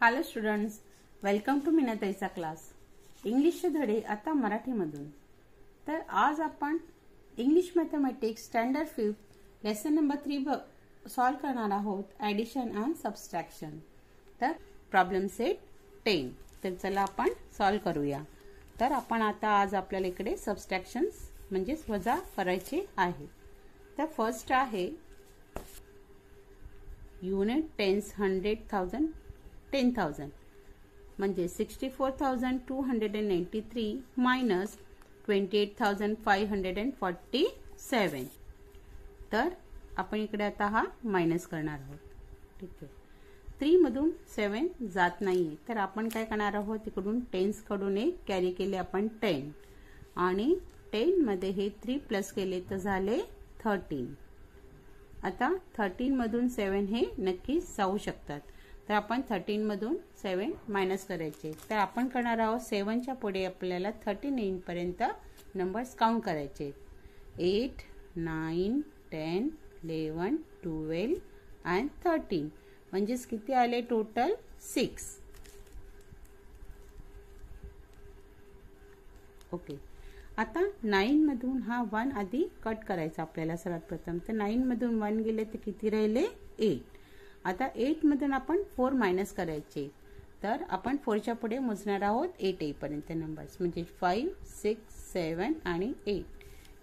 Hello students, welcome to मीनाताईचा class. इंग्लिशचे धडे आता मराठीमधून. तर आज आपण English mathematics standard 5 lesson number 3 solve करणार आहोत, ॲडिशन अँड सबस्ट्रॅक्शन. तर प्रॉब्लेम सेट 10. तर चला आपण सॉल्व करूया. तर आपण आता आज आपल्याला इकडे सबस्ट्रॅक्शन्स म्हणजे वजा करायचे आहे. तर फर्स्ट आहे युनिट टेन्स 100,000 10,000 म्हणजे 64,293 मायनस 28,547. तर आपण इकडे आता हा मायनस करणार आहोत. ठीक आहे. 3 मधून 7 जात नाहीये, तर आपण काय करणार आहोत, इकडून टेन्स कडून एक कॅरी केले आपण 10 आणि 10 मध्ये हे 3 प्लस केले तर झाले 13. आता 13 मधून 7 हे नक्की जाऊ शकतात, तर आपण 13 मधून 7 मायनस करायचे. तर आपण करणार आहोत 7 च्या पुढे आपल्याला 13 येईपर्यंत नंबर्स काउंट करायचे. 8, 9, 10, 11, 12 आणि 13 म्हणजेच किती आले टोटल 6. ओके. आता 9 मधून हा 1 आधी कट करायचा आपल्याला सर्वात प्रथम. तर 9 मधून 1 गेले तर किती राहिले 8. आता 8 मधून आपण 4 मायनस करायचे, तर आपण 4 च्या पुढे मोजणार आहोत 8 येईपर्यंत नंबर्स म्हणजे 5, 6, 7 आणि 8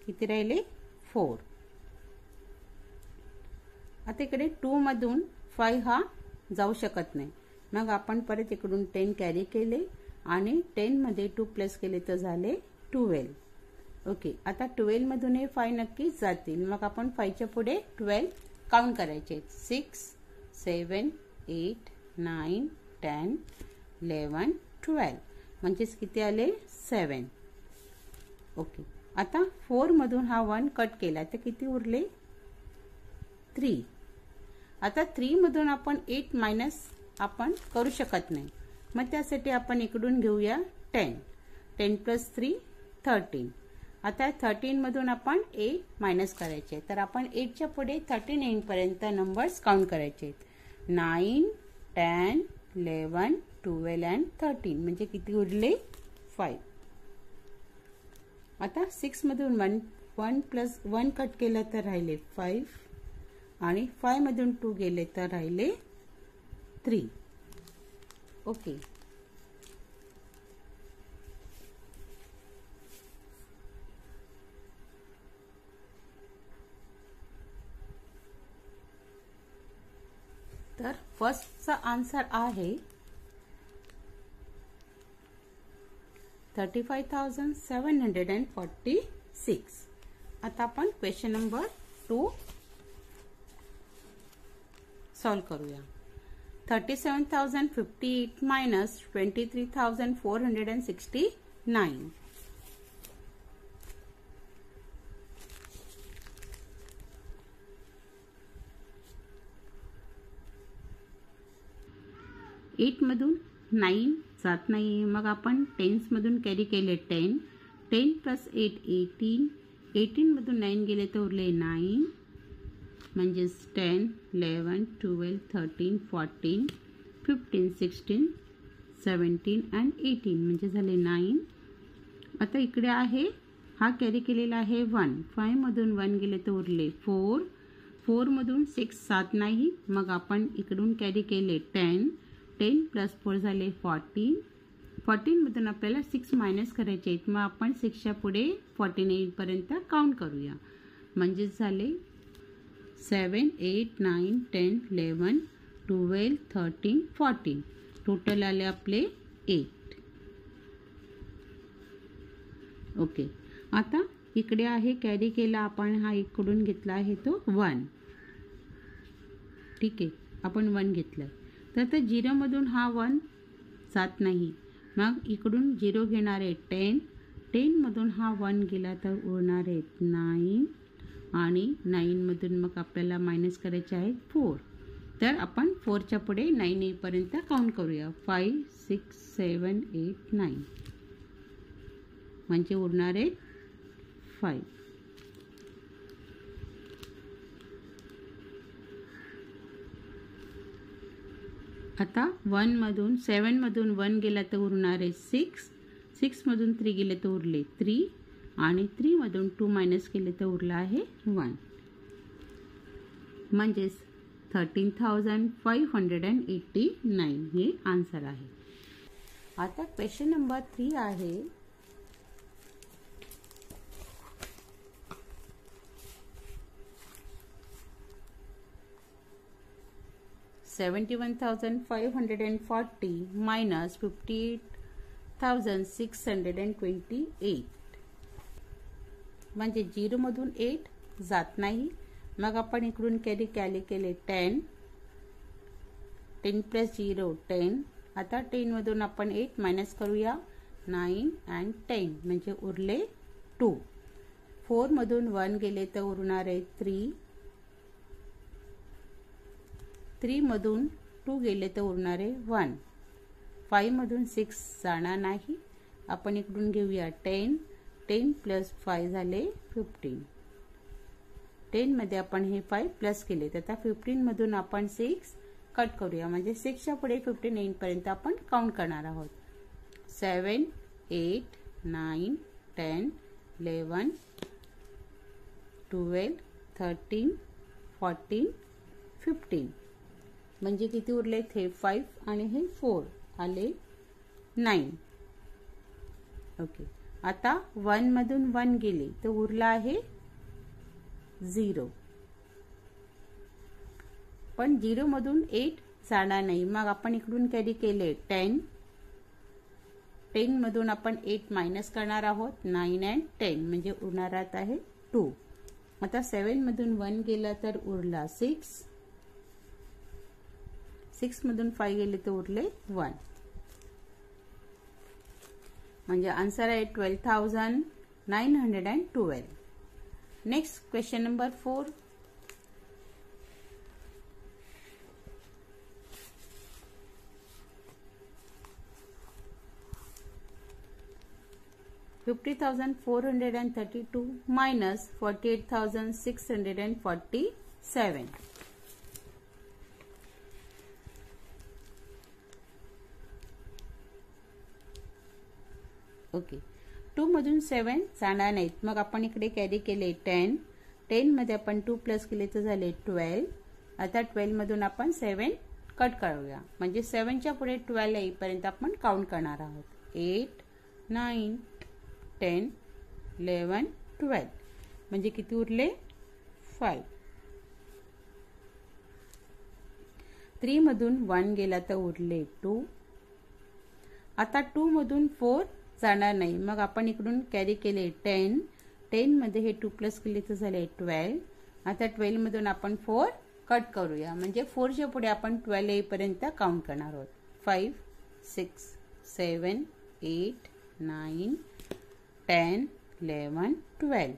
किती राहिले 4. आता इकडे 2 मधून 5 हा जाऊ शकत नाही, मग आपण परत इकडून 10 कॅरी केले आणि 10 मध्ये 2 प्लस केले तर झाले 12. ओके. आता 12 मधून हे 5 नक्कीच जातील, मग आपण 5 च्या पुढे 12 काउंट करायचे. 6, 7, 8, 9, 10, 11, 12 म्हणजेच किती आले 7. ओके. आता 4 मधून हा 1 कट केला तर किती उरले 3. आता 3 मधून आपण 8 मायनस आपण करू शकत नाही, मग त्यासाठी आपण इकडून घेऊया 10. 10 प्लस 3 13. आता 13 मधून आपण 8 मायनस करायचे, तर आपण 8 च्या पुढे 13 येईपर्यंत नंबर्स काउंट करायचे. 9, 10, 11, 12 आणि 13 म्हणजे किती उरले 5. आता 6 मधून 1 प्लस 1 कट केलं तर राहिले 5 आणि 5 मधून 2 गेले तर राहिले 3. ओके. तर फर्स्टचा आन्सर आहे 35,746. आता आपण क्वेश्चन नंबर 2 सॉल्व करूया. 37,058 मायनस 23,469. एट मधून 9 जात नाही, मग आपण टेन्स मधून कॅरी केले 10. 10 प्लस 8 18. 18 मधून 9 गेले तर उरले 9 म्हणजेच 10, 11, 12, 13, 14, 15, 16, 17 आणि 18 म्हणजे झाले 9. आता इकडे आहे हा कॅरी केलेला आहे 1. 5 मधून 1 गेले तर उरले 4. 4 मधून 6 जात नाही, मग आपण इकडून कॅरी केले 10. 10 प्लस 4 झाले 14. 14 मधून आपल्याला 6 मायनस करायचे आहेत, मग आपण 6 च्या पुढे 14 येईपर्यंत काउंट करूया. म्हणजेच झाले 7, 8, 9, 10, 11, 12, 13, 14 टोटल आले आपले 8. ओके. आता इकडे आहे कॅरी केला आपण, हा इकडून घेतला आहे तो 1. ठीक आहे, आपण 1 घेतलं. तर आता 0 मधून हा 1 जात नाही, मग इकडून 0 घेणार आहे 10. 10 मधून हा 1 गेला तर उरणार आहेत 9 आणि 9 मधून मग आपल्याला मायनस करायचे आहेत 4. तर आपण 4 च्या पुढे 9 येईपर्यंत काउंट करूया. 5, 6, 7, 8, 9 म्हणजे उरणार आहेत 5. आता 1 मधून 7 मधून 1 गेला तर उरणारे 6, 6 मधून 3 गेले तर उरले 3 आणि 3 मधून 2 मायनस केले तर उरला आहे 1, म्हणजेच 13,589 हे आन्सर आहे. आता क्वेश्चन नंबर 3 आहे. $71,540 minus $58,628 म्हणजे 0 मधून 8 जात नाही. मग आपण इकडून कॅरी केले 10, 10 प्लस 0 10. आता 10 मधून आपण 8 मायनस करूया 9 and 10 म्हणजे उरले 2. 4 मधून 1 गेले तर उरणारे 3, 3 मधून 2 गेले तर उरणारे 1. 5 मधून 6 जाणार नाही. आपण इकडून घेऊया 10, 10 प्लस 5 झाले 15. 10 मध्ये आपण हे 5 प्लस केले तर आता 15 मधून आपण 6 कट करूया म्हणजे 6 च्या पुढे 15 येईपर्यंत आपण काउंट करणार आहोत. 7, 8, 9, 10, 11, 12, 13, 14, 15 म्हणजे किती उरले हे 5 आणि हे 4 आले 9. ओके. आता 1 मधून 1 गेले तर उरला आहे 0. पण 0 मधून 8 जाणार नाही. मग आपण इकडून कॅरी केले 10, 10 मधून आपण 8 मायनस करणार आहोत 9 and 10 म्हणजे उरणारात आहे 2. आता 7 मधून 1 गेला तर उरला 6, 6 मधून 5 गेले तर उरले 1 म्हणजे आन्सर आहे 12,912. Next question number 4. $50,432 minus $48,647. Okay. 2 मधून 7 जाणार नाहीत. मग आपण इकडे कॅरी केले 10, 10 मध्ये आपण 2 प्लस केले तर झाले 12. आता 12 मधून आपण 7 कट करूया म्हणजे 7 च्या पुढे 12 येईपर्यंत आपण काउंट करणार आहोत. 8, 9, 10, 11, 12 म्हणजे किती उरले 5. 3 मधून 1 गेला तर उरले 2. आता 2 मधून 4 जाणार नाही. मग आपण इकडून कॅरी केले 10, 10 मध्ये हे 2 प्लस केले तर झाले 12. आता 12 मधून आपण 4 कट करूया म्हणजे 4 च्या पुढे आपण 12 येईपर्यंत काउंट करणार आहोत. 5, 6, 7, 8, 9, 10, 11, 12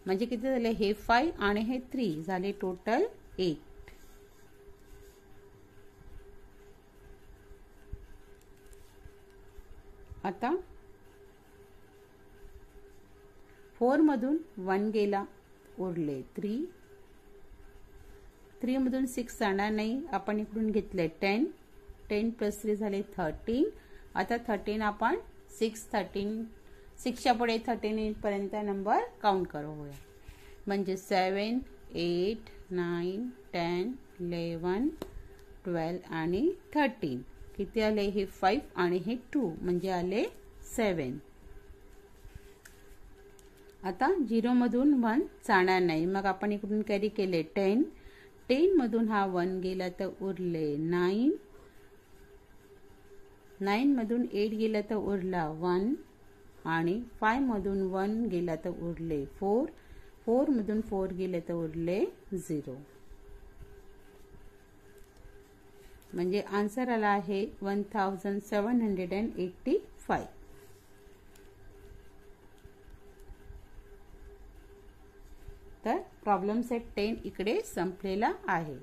म्हणजे किती झाले हे 5 आणि हे 3 झाले टोटल 8. आता 4 मधून 1 गेला उरले 3, 3 मधून 6 जाणार नाही. आपण इकडून घेतले 10, 10 प्लस 3 झाले 13. आता 13 आपण 6 च्या पुढे 13 पर्यंत नंबर काउंट करूया म्हणजे 7, 8, 9, 10, 11, 12 आणि 13 किती आले हे 5 आणि हे 2 म्हणजे आले 7. आता 0 मधून 1 जाणार नाही. मग आपण इकडून कॅरी केले 10, 10 मधून हा 1 गेला तर उरले 9, 9 मधून 8 गेला तर उरला 1 आणि 5 मधून 1 गेला तर उरले 4, 4 मधून 4 गेले तर उरले 0 म्हणजे आन्सर आला आहे 1785. तर प्रॉब्लेम सेट 10 इकडे संपलेला आहे.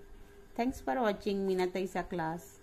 थँक्स फॉर वॉचिंग मीनाताईचा क्लास.